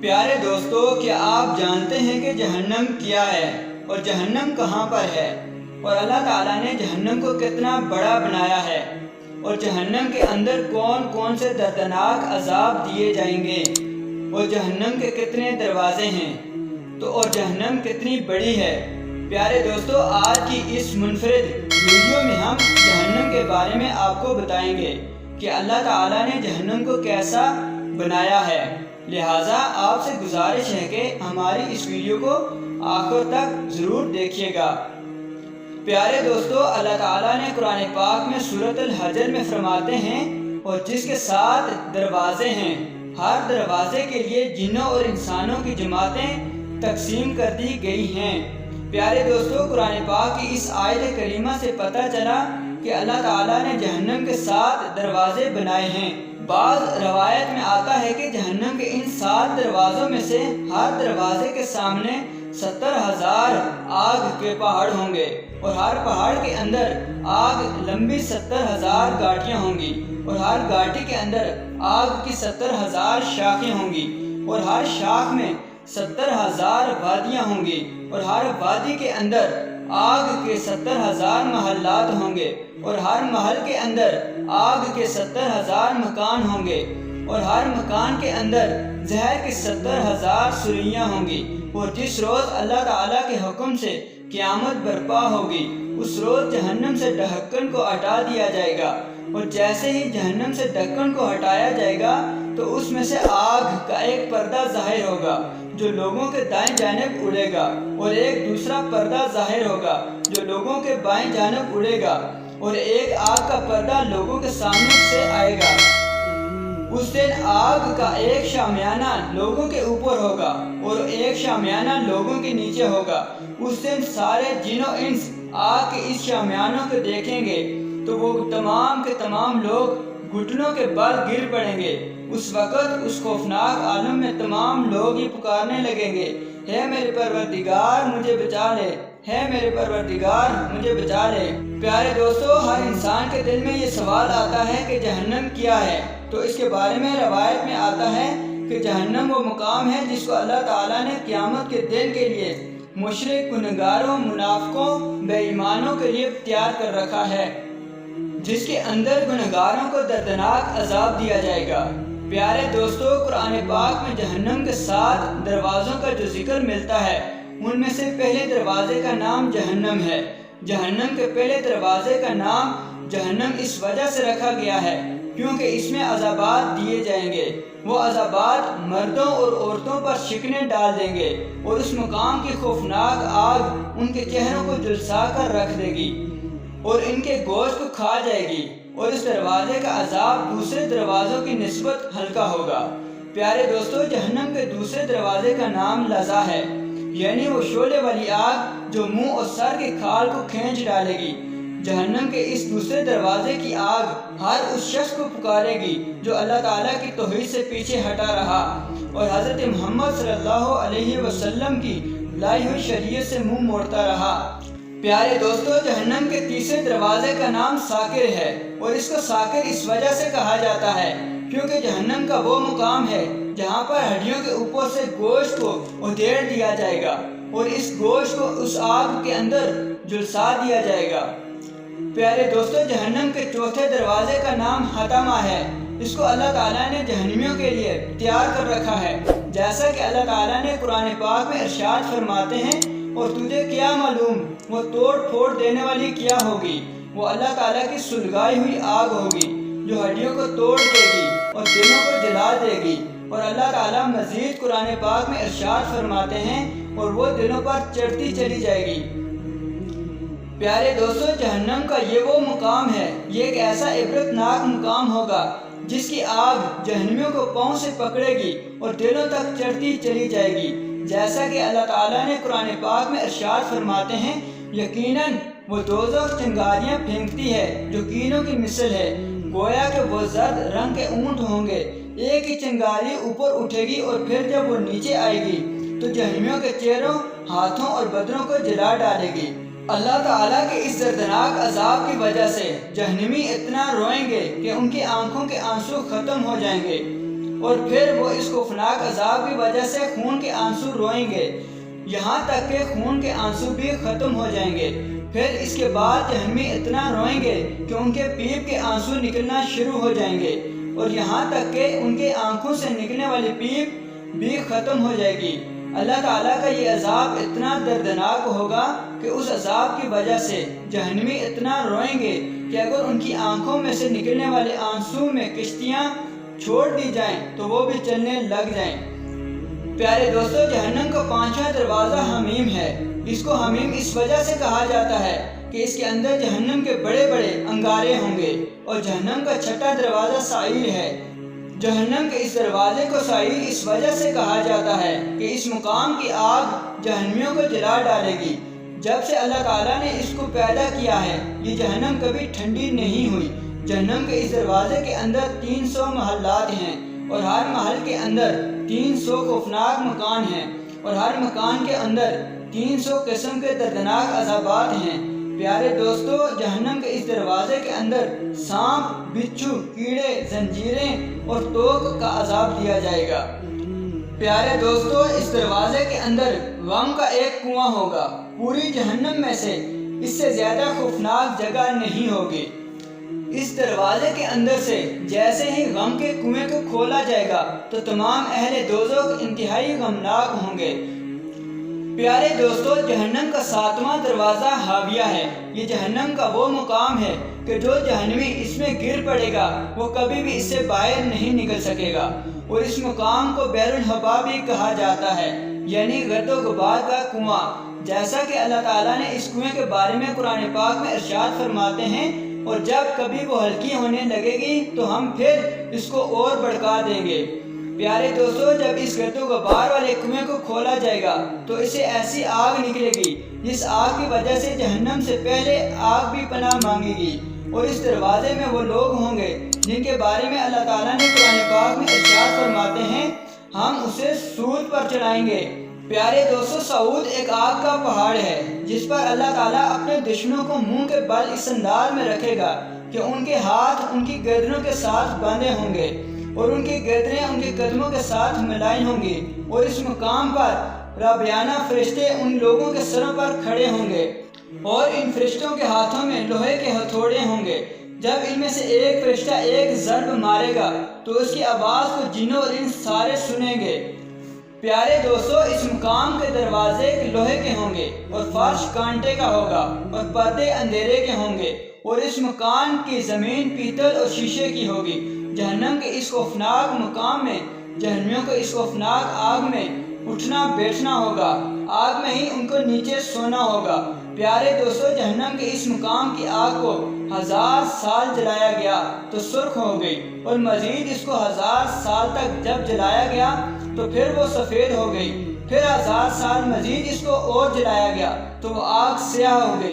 پیارے دوستو، کیا آپ جانتے ہیں کہ جہنم کیا ہے اور جہنم کہاں پر ہے، اور اللہ تعالیٰ نے جہنم کو کتنا بڑا بنایا ہے، اور جہنم کے اندر کون کون سے دردناک عذاب دیے جائیں گے، اور جہنم کے کتنے دروازے ہیں، اور جہنم کتنی بڑی ہے۔ پیارے دوستو، آج کی اس منفرد ویڈیو میں ہم جہنم کے بارے میں آپ کو بتائیں گے کہ اللہ تعالیٰ نے جہنم کو کیسا بنایا ہے۔ لہٰذا آپ سے گزارش ہے کہ ہماری اس ویڈیو کو آخر تک ضرور دیکھیے گا۔ پیارے دوستو، اللہ تعالیٰ نے قرآن پاک میں سورۃ الحجر میں فرماتے ہیں، اور جس کے 7 دروازے ہیں، ہر دروازے کے لیے جنوں اور انسانوں کی جماعتیں تقسیم کر دی گئی ہیں۔ پیارے دوستو، قرآن پاک کی اس آیت کریمہ سے پتہ چلا کہ اللہ تعالیٰ نے جہنم کے 7 دروازے بنائے ہیں۔ بعض روایت میں آتا ہے کہ جہنم کے ان 7 دروازوں میں سے ہر دروازے کے سامنے 70,000 آگ کے پہاڑ ہوں گے، اور ہر پہاڑ کے اندر آگ لمبی 70,000 گاٹیاں ہوں گی، اور ہر گاٹی کے اندر آگ کی 70,000 شاخیں ہوں گی، اور ہر شاخ میں 70,000 وادیاں ہوں گی، اور ہر وادی کے اندر آگ کے 70,000 محلات ہوں گے، اور ہر محل کے اندر آگ کے 70,000 مکان ہوں گے، اور ہر مکان کے اندر زہر کی 70,000 سوئیاں ہوں گی۔ اور جس روز اللہ تعالیٰ کے حکم سے قیامت برپا ہوگی، اس روز جہنم سے ڈھکن کو ہٹا دیا جائے گا، اور جیسے ہی جہنم سے ڈھکن کو ہٹایا جائے گا تو اس میں سے آگ کا ایک پردہ ظاہر ہوگا جو لوگوں کے دائیں جانب اڑے گا، اور ایک دوسرا پردہ ظاہر ہوگا جو لوگوں کے بائیں جانب اڑے گا، اور ایک آگ کا پردہ لوگوں کے سامنے سے آئے گا۔ اس دن آگ کا ایک شامیانہ لوگوں کے اوپر ہوگا اور ایک شامیانہ لوگوں کے نیچے ہوگا۔ اس دن سارے جن و انس آگ کے اس شامیانوں کو دیکھیں گے تو وہ تمام کے تمام لوگ گھٹنوں کے بل گر پڑیں گے۔ اس وقت اس خوفناک عالم میں تمام لوگ یہ پکارنے لگیں گے، ہے میرے پروردگار مجھے بچا لے، ہے میرے پروردگار مجھے بچا لے۔ پیارے دوستو، ہر انسان کے دل میں یہ سوال آتا ہے کہ جہنم کیا ہے، تو اس کے بارے میں روایت میں آتا ہے کہ جہنم وہ مقام ہے جس کو اللہ تعالیٰ نے قیامت کے دن کے لیے مشرک، گنہگاروں، منافقوں، بے ایمانوں کے لیے تیار کر رکھا ہے، جس کے اندر گنہگاروں کو دردناک عذاب دیا جائے گا۔ پیارے دوستو، قرآن پاک میں جہنم کے 7 دروازوں کا جو ذکر ملتا ہے، ان میں سے پہلے دروازے کا نام جہنم ہے۔ جہنم کے پہلے دروازے کا نام جہنم اس وجہ سے رکھا گیا ہے کیونکہ اس میں عذابات دیے جائیں گے۔ وہ عذابات مردوں اور عورتوں پر شکنیں ڈال دیں گے، اور اس مقام کی خوفناک آگ ان کے چہروں کو جھلسا کر رکھ دے گی اور ان کے گوشت کو کھا جائے گی، اور اس دروازے کا عذاب دوسرے دروازوں کی نسبت ہلکا ہوگا۔ پیارے دوستو، جہنم کے دوسرے دروازے کا نام لظا ہے، یعنی وہ شعلے والی آگ جو منہ اور سر کے کھال کو کھینچ ڈالے گی۔ جہنم کے اس دوسرے دروازے کی آگ ہر اس شخص کو پکارے گی جو اللہ تعالیٰ کی توحید سے پیچھے ہٹا رہا اور حضرت محمد صلی اللہ علیہ وسلم کی لائی ہوئی شریعت سے منہ موڑتا رہا۔ پیارے دوستو، جہنم کے تیسرے دروازے کا نام ساکر ہے، اور اس کو ساکر اس وجہ سے کہا جاتا ہے کیونکہ جہنم کا وہ مقام ہے جہاں پر ہڈیوں کے اوپر سے گوشت کو ادھیڑ دیا جائے گا، اور اس گوشت کو اس آگ کے اندر جھلسا دیا جائے گا۔ پیارے دوستو، جہنم کے چوتھے دروازے کا نام حطمہ ہے۔ اس کو اللہ تعالیٰ نے جہنمیوں کے لیے تیار کر رکھا ہے، جیسا کہ اللہ تعالیٰ نے قرآن پاک میں ارشاد فرماتے ہیں، اور تجھے کیا معلوم وہ توڑ پھوڑ دینے والی کیا ہوگی؟ وہ اللہ تعالیٰ کی سلگائی ہوئی آگ ہوگی جو ہڈیوں کو توڑ دے گی اور دلوں کو جلا دے گی۔ اور اللہ تعالیٰ مزید قرآن پاک میں ارشاد فرماتے ہیں، اور وہ دلوں پر چڑھتی چلی جائے گی۔ پیارے دوستو، جہنم کا یہ وہ مقام ہے، یہ ایک ایسا عبرتناک مقام ہوگا جس کی آگ جہنمیوں کو پاؤں سے پکڑے گی اور دلوں تک چڑھتی چلی جائے گی، جیسا کہ اللہ تعالیٰ نے قرآن پاک میں ارشاد فرماتے ہیں، یقیناً وہ دوزخ چنگاریاں پھینکتی ہے جو کینوں کی مثل ہے، گویا کہ وہ زرد رنگ کے اونٹ ہوں گے۔ ایک ہی چنگاری اوپر اٹھے گی، اور پھر جب وہ نیچے آئے گی تو جہنمیوں کے چہروں، ہاتھوں اور بدنوں کو جلا ڈالے گی۔ اللہ تعالیٰ کے اس دردناک عذاب کی وجہ سے جہنمی اتنا روئیں گے کہ ان کی آنکھوں کے آنسو ختم ہو جائیں گے، اور پھر وہ اس خوفناک عذاب کی وجہ سے خون کے آنسو روئیں گے، یہاں تک کہ خون کے آنسو بھی ختم ہو جائیں گے۔ پھر اس کے بعد جہنمی اتنا روئیں گے کہ ان کے پیپ کے آنسو نکلنا شروع ہو جائیں گے، اور یہاں تک کہ ان کے آنکھوں سے نکلنے والی پیپ بھی ختم ہو جائے گی۔ اللہ تعالیٰ کا یہ عذاب اتنا دردناک ہوگا کہ اس عذاب کی وجہ سے جہنمی اتنا روئیں گے کہ اگر ان کی آنکھوں میں سے نکلنے والے آنسو میں کشتیاں چھوڑ دی جائیں تو وہ بھی چلنے لگ جائیں۔ پیارے دوستو، جہنم کا 5واں دروازہ حمیم ہے۔ اس کو حمیم اس وجہ سے کہا جاتا ہے کہ اس کے اندر جہنم کے بڑے بڑے انگارے ہوں گے، اور جہنم کا 6واں دروازہ سعیر ہے۔ جہنم کے اس دروازے کو سعیر اس وجہ سے کہا جاتا ہے کہ اس مقام کی آگ جہنمیوں کو جلا ڈالے گی۔ جب سے اللہ تعالیٰ نے اس کو پیدا کیا ہے، یہ جہنم کبھی ٹھنڈی نہیں ہوئی۔ جہنم کے اس دروازے کے اندر 300 محلات ہیں، اور ہر محل کے اندر 300 خوفناک مکان ہیں، اور ہر مکان کے اندر 300 قسم کے دردناک عذابات ہیں۔ پیارے دوستو، جہنم کے اس دروازے کے اندر سانپ، بچھو، کیڑے، زنجیریں اور توق کا عذاب دیا جائے گا۔ پیارے دوستو، اس دروازے کے اندر غم کا ایک کنواں ہوگا۔ پوری جہنم میں سے اس سے زیادہ خوفناک جگہ نہیں ہوگی۔ اس دروازے کے اندر سے جیسے ہی غم کے کنویں کو کھولا جائے گا تو تمام اہل دوزخ انتہائی غمناک ہوں گے۔ پیارے دوستو، جہنم کا 7واں دروازہ حاویہ ہے۔ یہ جہنم کا وہ مقام ہے کہ جو جہنمی اس میں گر پڑے گا وہ کبھی بھی اس سے باہر نہیں نکل سکے گا، اور اس مقام کو بئر الہوا بھی کہا جاتا ہے، یعنی گرد و غبار کا کنواں۔ جیسا کہ اللہ تعالیٰ نے اس کنویں کے بارے میں قرآن پاک میں ارشاد فرماتے ہیں، اور جب کبھی وہ ہلکی ہونے لگے گی تو ہم پھر اس کو اور بھڑکا دیں گے۔ پیارے دوستو، جب اس گرد و غبار والے کنویں کو کھولا جائے گا تو اسے ایسی آگ نکلے گی جس آگ کی وجہ سے جہنم سے پہلے آگ بھی پناہ مانگے گی، اور اس دروازے میں وہ لوگ ہوں گے جن کے بارے میں اللہ تعالیٰ نے قرآن پاک میں ارشاد فرماتے ہیں، ہم اسے سود پر چڑھائیں گے۔ پیارے دوستو، سعود ایک آگ کا پہاڑ ہے جس پر اللہ تعالیٰ اپنے دشمنوں کو منہ کے بل اس انداز میں رکھے گا کہ ان کے ہاتھ ان کی گردنوں کے ساتھ باندھے ہوں گے، اور ان کی گردنیں ان کے قدموں کے ساتھ ملائن ہوں گی، اور اس مقام پر رابعانہ فرشتے ان لوگوں کے سروں پر کھڑے ہوں گے، اور ان فرشتوں کے ہاتھوں میں لوہے کے ہتھوڑے ہوں گے۔ جب ان میں سے ایک فرشتہ ایک ضرب مارے گا تو اس کی آواز کو جنوں اور انس سارے سنیں گے۔ پیارے دوستو، اس مقام کے دروازے لوہے کے ہوں گے، اور فرش کانٹے کا ہوگا، اور پردے اندھیرے کے ہوں گے، اور اس مکان کی زمین پیتل اور شیشے کی ہوگی۔ جہنم کے اس خوفناک مقام میں جہنمیوں کو اس خوفناک آگ میں اٹھنا بیٹھنا ہوگا، آگ میں ہی ان کو نیچے سونا ہوگا۔ پیارے دوستو، جہنم کے اس مقام کی آگ کو 1000 سال جلایا گیا تو سرخ ہو گئی، اور مزید اس کو 1000 سال تک جب جلایا گیا تو پھر وہ سفید ہو گئی، پھر 1000 سال مزید اس کو اور جلایا گیا تو وہ آگ سیاہ ہو گئی۔